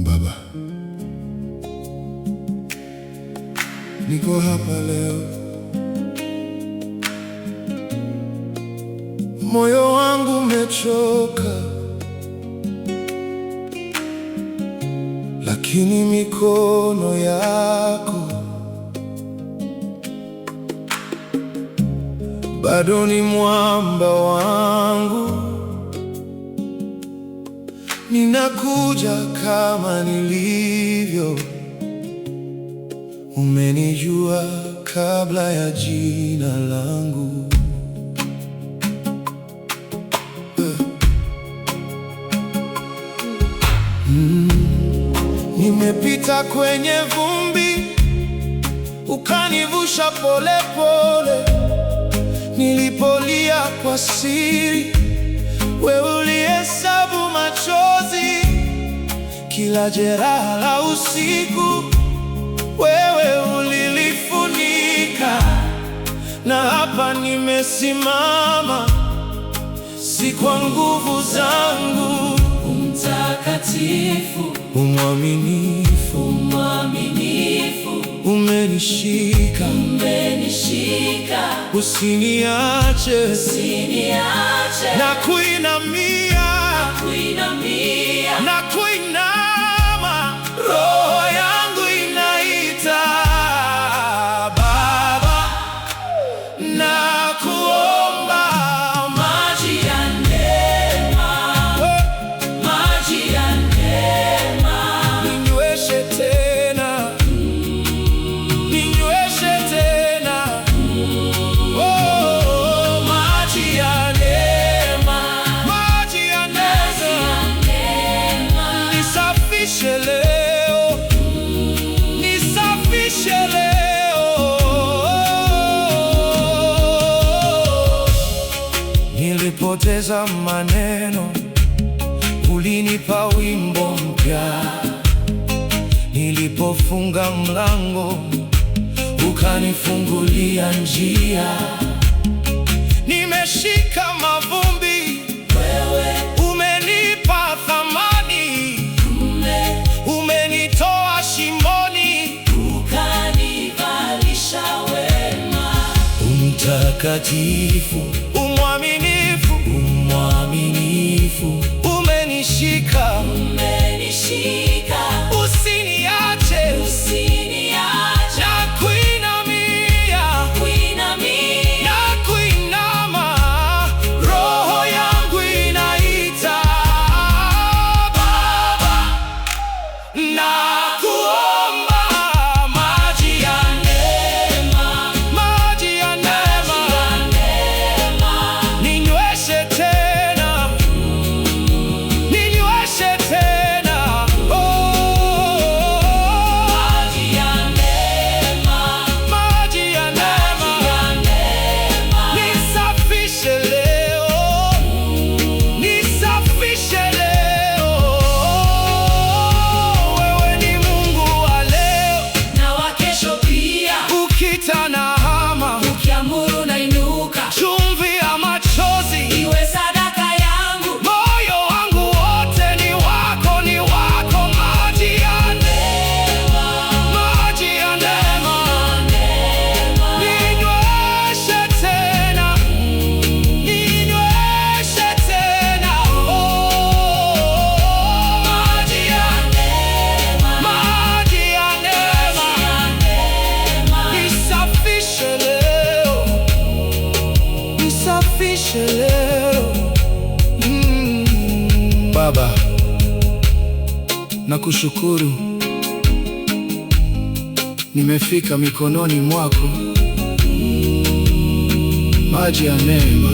Baba, niko hapa leo, moyo wangu umechoka, lakini mikono yako bado ni mwamba wangu. Ninakuja kama nilivyo, umenijua kabla ya jina langu. Nimepita kwenye vumbi, ukanivusha pole pole. Nilipolia kwa siri, wewe ulihesabu machozi. Kila jeraha la usiku, wewe ulilifunika. Na hapa nimesimama, si kwa nguvu zangu. Mtakatifu, umwaminifu, umenishika, usiniache, na kuinamia, na kuinama, roho yangu inaita Baba, na kuomba maji ya neema, maji ya neema, ninyweshe tena, ninyweshe tena. Oh, maji ya neema, maji ya neema, nisafishe leo, nisafishe leo. Nilipoteza maneno, ulinipa wimbo mpya. Nilipofunga mlango, ukanifungulia njia. Nimeshika mavumbi, wewe umenipa thamani. Umenitoa shimoni, ukanivalisha wema. Mtakatifu, umwaminifu, umenishika, usiniache, na kuinamia, na kuinama, roho yangu inaita Baba, na kuomba maji ya neema, maji ya neema, ninyweshe tena, ninyweshe tena. Oh, maji ya neema, nisafishe leo, nisafishe leo. Wewe ni Mungu wa leo na wa kesho pia. ukita na hama, Ukiamuru na inuka, chumvi ya machozi, iwe sadaka yangu. moyo wangu wote ni wako, ni wako. Maji ya neema, maji ya neema, ninyweshe tena, ninyweshe tena. Oh, maji ya neema, nisafishe leo, nisafishe leo. Baba, nakushukuru, nimefika mikononi mwako. Maji ya neema